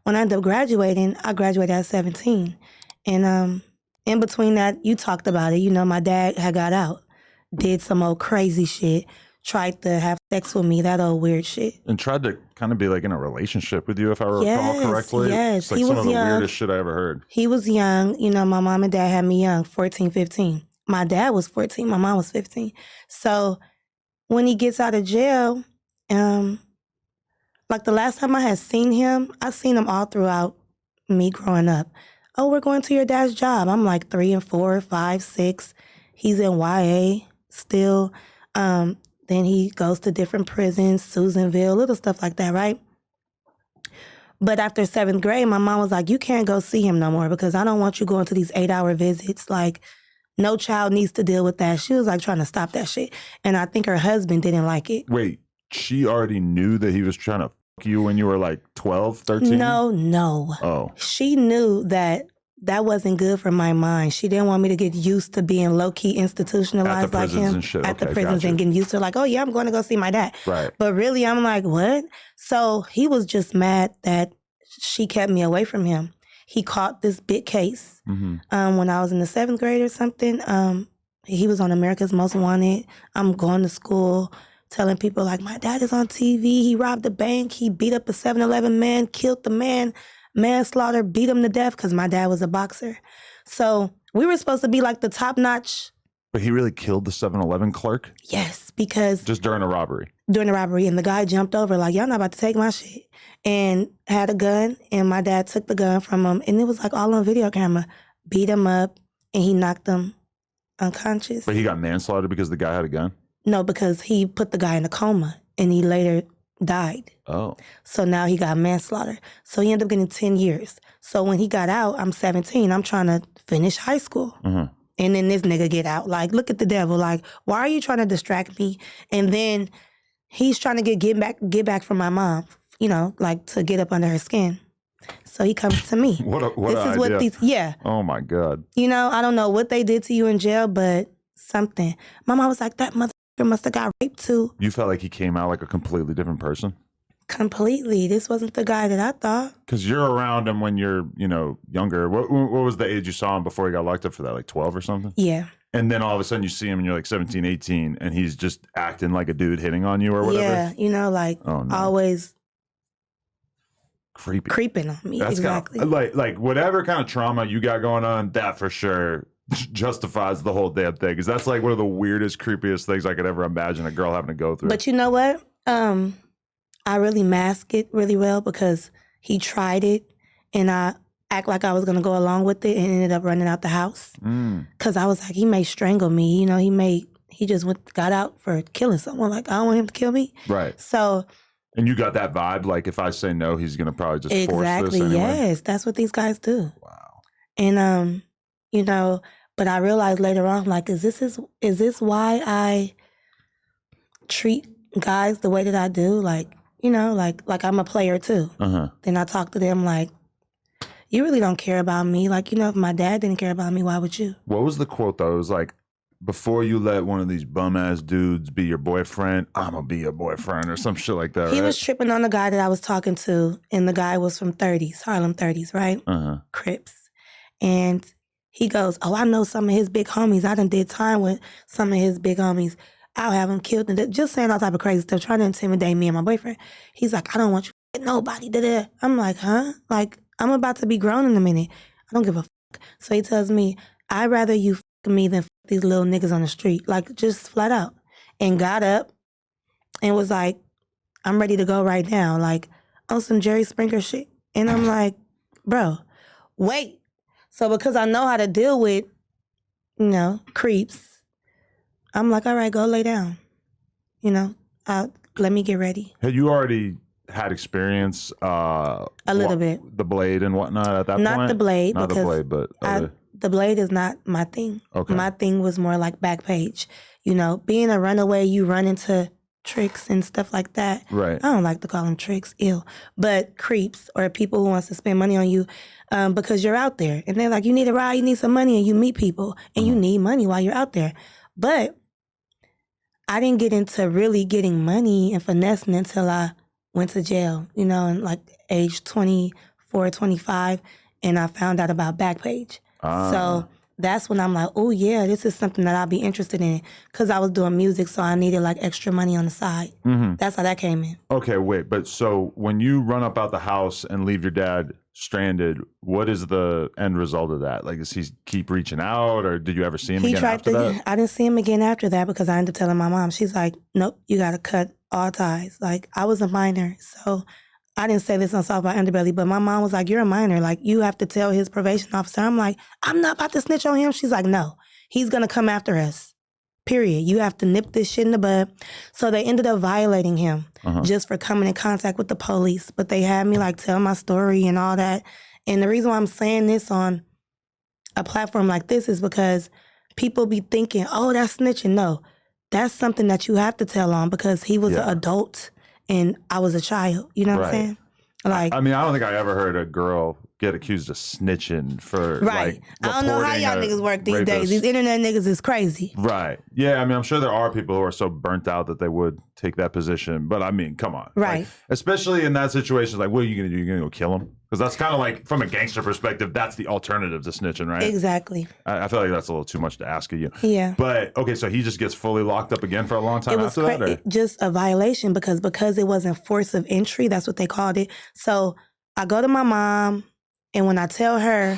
when I ended up graduating, I graduated at 17. And in between that, you talked about it. You know, my dad had got out, did some old crazy shit, tried to have sex with me, that old weird shit. And tried to kind of be like in a relationship with you, if I recall correctly. Yes, it's like some of the weirdest shit I ever heard. He was young. You know, my mom and dad had me young, 14, 15. My dad was 14, my mom was 15. So when he gets out of jail, like the last time I had seen him, I seen him all throughout me growing up. Oh, we're going to your dad's job. I'm like 3 and 4, 5, 6. He's in YA still. Then he goes to different prisons, Susanville, little stuff like that, right? But after 7th grade, my mom was like, you can't go see him no more because I don't want you going to these 8-hour visits. Like, no child needs to deal with that. She was like trying to stop that shit. And I think her husband didn't like it. Wait, she already knew that he was trying to fuck you when you were like 12, 13? No. Oh. She knew that wasn't good for my mind. She didn't want me to get used to being low-key institutionalized like him. And shit. At the prisons and getting used to like, oh yeah, I'm going to go see my dad. Right. But really, I'm like, what? So he was just mad that she kept me away from him. He caught this big case when I was in the 7th grade or something. He was on America's Most Wanted. I'm going to school telling people like, my dad is on TV. He robbed a bank. He beat up a 7-Eleven man, killed the man, manslaughter, beat him to death because my dad was a boxer. So we were supposed to be like the top-notch. But he really killed the 7-Eleven clerk? Yes, because... Just during a robbery? During the robbery. And the guy jumped over like, y'all not about to take my shit. And had a gun, and my dad took the gun from him. And it was like all on video camera. Beat him up, and he knocked him unconscious. But he got manslaughter because the guy had a gun? No, because he put the guy in a coma, and he later died. Oh. So now he got manslaughter. So he ended up getting 10 years. So when he got out, I'm 17. I'm trying to finish high school. Mm-hmm. And then this nigga get out. Like, look at the devil. Like, why are you trying to distract me? And then he's trying to get back from my mom, you know, like to get up under her skin. So he comes to me. What idea. Yeah. Oh my God. You know, I don't know what they did to you in jail, but something. My mom was like, that motherfucker must have got raped too. You felt like he came out like a completely different person? Completely. This wasn't the guy that I thought. Because you're around him when you're, you know, younger. What was the age you saw him before he got locked up for that? Like 12 or something? Yeah. And then all of a sudden you see him and you're like 17, 18, and he's just acting like a dude hitting on you or whatever? Yeah, you know, like always creeping on me. That's exactly. Like whatever kind of trauma you got going on, that for sure justifies the whole damn thing. Because that's like one of the weirdest, creepiest things I could ever imagine a girl having to go through. But you know what? I really mask it really well because he tried it and I act like I was going to go along with it and ended up running out the house. Because I was like, he may strangle me. You know, he just got out for killing someone. Like, I don't want him to kill me. Right. So. And you got that vibe, like if I say no, he's going to probably just force this anyway? Yes. That's what these guys do. Wow. And, you know, but I realized later on, like, is this why I treat guys the way that I do? Like, you know, like I'm a player too. Then I talk to them like, you really don't care about me. Like, you know, if my dad didn't care about me, why would you? What was the quote though? It was like, before you let one of these bum ass dudes be your boyfriend, I'm gonna be your boyfriend or some shit like that, right? He was tripping on the guy that I was talking to, and the guy was from Harlem 30s, right? Crips. And he goes, oh, I know some of his big homies. I done did time with some of his big homies. I'll have him killed. And just saying all type of crazy stuff, trying to intimidate me and my boyfriend. He's like, I don't want you to get nobody. Da-da. I'm like, huh? Like, I'm about to be grown in a minute. I don't give a fuck. So he tells me, I'd rather you fuck me than fuck these little niggas on the street. Like, just flat out. And got up and was like, I'm ready to go right now. Like, on some Jerry Springer shit. And I'm like, bro, wait. So because I know how to deal with, you know, creeps, I'm like, all right, go lay down. You know, let me get ready. Had you already had experience? A little bit. The blade and whatnot at that point? Not the blade. Not the blade, but the blade is not my thing. Okay. My thing was more like Backpage. You know, being a runaway, you run into tricks and stuff like that. Right. I don't like to call them tricks, ew. But creeps or people who wants to spend money on you because you're out there. And they're like, you need a ride, you need some money, and you meet people and you need money while you're out there. But I didn't get into really getting money and finessing until I went to jail, you know, and like age 24 425, and I found out about Backpage. So that's when I'm like, oh yeah, this is something that I'll be interested in, because I was doing music, so I needed like extra money on the side. That's how that came in. Okay, wait, but so when you run up out the house and leave your dad stranded, what is the end result of that? Like, does he keep reaching out, or did you ever see him again after that? I didn't see him again after that, because I ended up telling my mom. She's like, nope, you got to cut all ties. Like, I was a minor, so I didn't say this on South by Underbelly, but my mom was like, you're a minor. Like, you have to tell his probation officer. I'm like, I'm not about to snitch on him. She's like, no, he's going to come after us. Period. You have to nip this shit in the bud. So they ended up violating him just for coming in contact with the police. But they had me like tell my story and all that. And the reason why I'm saying this on a platform like this is because people be thinking, oh, that's snitching. No, that's something that you have to tell on, because he was an adult and I was a child. You know what I'm saying? Like, I mean, I don't think I ever heard a girl get accused of snitching for like I don't know how y'all niggas work these days. These internet niggas is crazy. Right. Yeah, I mean, I'm sure there are people who are so burnt out that they would take that position. But I mean, come on. Right. Like, especially in that situation, like, what are you going to do? You're going to go kill him? Because that's kind of like, from a gangster perspective, that's the alternative to snitching, right? Exactly. I feel like that's a little too much to ask of you. Yeah. But, okay, so he just gets fully locked up again for a long time after that? Or? Just a violation, because it wasn't force of entry. That's what they called it. So I go to my mom, and when I tell her,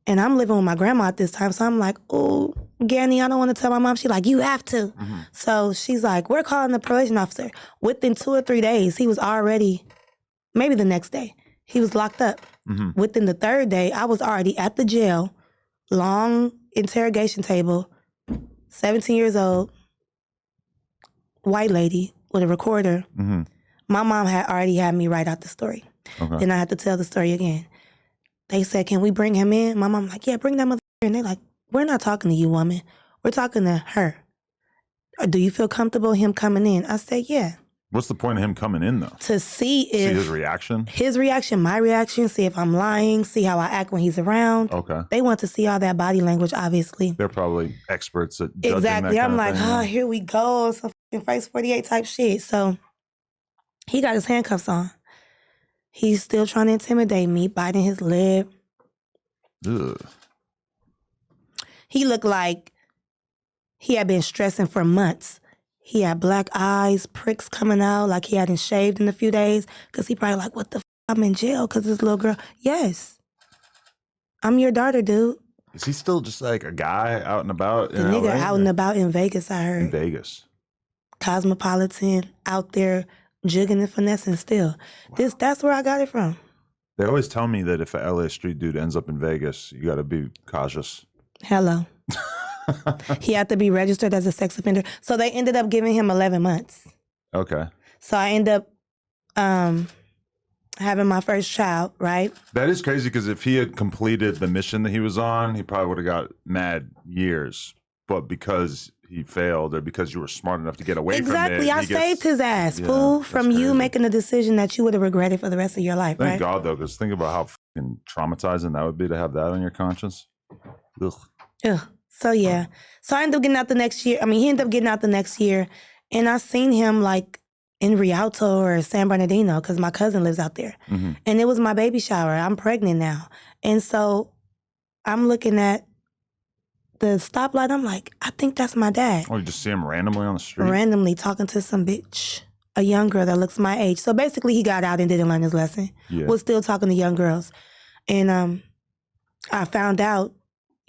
and I'm living with my grandma at this time, so I'm like, oh, Granny, I don't want to tell my mom. She's like, you have to. So she's like, we're calling the probation officer. Within 2 or 3 days, he was already, maybe the next day, he was locked up. Within the 3rd day, I was already at the jail, long interrogation table, 17 years old, white lady with a recorder. My mom had already had me write out the story. Then I had to tell the story again. They said, can we bring him in? My mom like, yeah, bring that mother here. And they're like, we're not talking to you, woman. We're talking to her. Do you feel comfortable him coming in? I said, yeah. What's the point of him coming in, though? To see his reaction? His reaction, my reaction, see if I'm lying, see how I act when he's around. Okay. They want to see all that body language, obviously. They're probably experts at judging exactly. that I'm kind like, of thing. here we go. Some Face 48 type shit. So he got his handcuffs on. He's still trying to intimidate me, biting his lip. Ugh. He looked like he had been stressing for months. He had black eyes, pricks coming out, like he hadn't shaved in a few days. Because he probably like, what the f***, I'm in jail because this little girl. Yes. I'm your daughter, dude. Is he still just like a guy out and about? The nigga out and about in Vegas, I heard. In Vegas. Cosmopolitan, out there jigging and finessing still. Wow. That's where I got it from. They always tell me that if a LA street dude ends up in Vegas, you got to be cautious. Hello. He had to be registered as a sex offender. So they ended up giving him 11 months. Okay. So I ended up having my first child, right? That is crazy, because if he had completed the mission that he was on, he probably would have got mad years. But because he failed, or because you were smart enough to get away from it. Exactly. I saved his ass, fool, from you making a decision that you would have regretted for the rest of your life, Thank God, though, because think about how fucking traumatizing that would be to have that on your conscience. Ugh. Ugh. So, yeah. So I ended up getting out the next year. He ended up getting out the next year. And I seen him, like, in Rialto or San Bernardino, because my cousin lives out there. And it was my baby shower. I'm pregnant now. And so I'm looking at the stoplight. I'm like, I think that's my dad. Oh, you just see him randomly on the street? Randomly talking to some bitch, a young girl that looks my age. So basically he got out and didn't learn his lesson. Yeah. Was still talking to young girls. And I found out,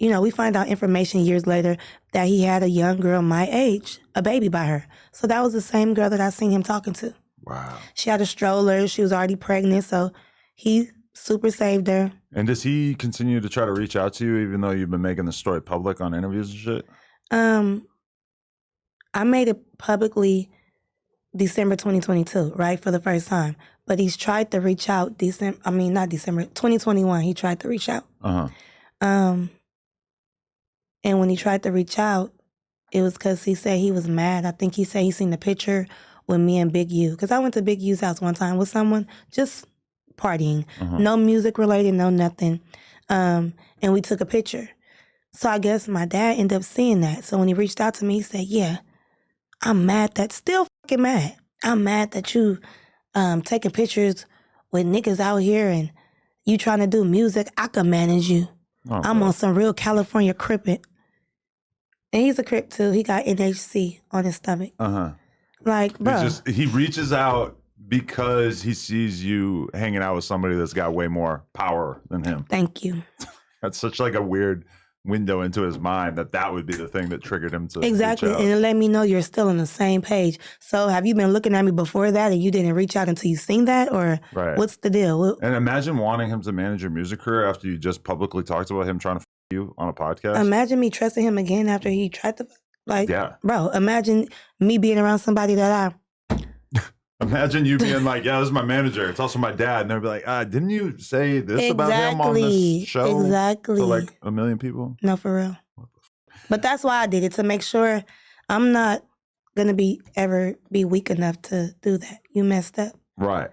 we find out information years later that he had a young girl my age, a baby by her. So that was the same girl that I seen him talking to. Wow. She had a stroller. She was already pregnant. So he super saved her. And does he continue to try to reach out to you, even though you've been making the story public on interviews and shit? I made it publicly December 2022, right, for the first time. But he's tried to reach out 2021, he tried to reach out. And when he tried to reach out, it was because he said he was mad. I think he said he seen the picture with me and Big U. Because I went to Big U's house one time with someone, just partying. No music related, no nothing. And we took a picture. So I guess my dad ended up seeing that. So when he reached out to me, he said, yeah, I'm mad still fucking mad. I'm mad that you taking pictures with niggas out here and you trying to do music, I can manage you. Oh, I'm bro. on some real California crippin'. And he's a crip too. He got NHC on his stomach. Like, bro. He reaches out because he sees you hanging out with somebody that's got way more power than him. Thank you. That's such like a weird window into his mind that would be the thing that triggered him to Exactly. reach out. And it let me know you're still on the same page. So have you been looking at me before that and you didn't reach out until you seen that? Or what's the deal? And imagine wanting him to manage your music career after you just publicly talked about him trying to you on a podcast. Imagine me trusting him again after he tried to, like, yeah. Bro, imagine me being around somebody that Imagine you being like, yeah, this is my manager. It's also my dad. And they'll be like, didn't you say this about him on this show? Exactly. To like 1 million people? No, for real. But that's why I did it, to make sure I'm not going to ever be weak enough to do that. You messed up. Right.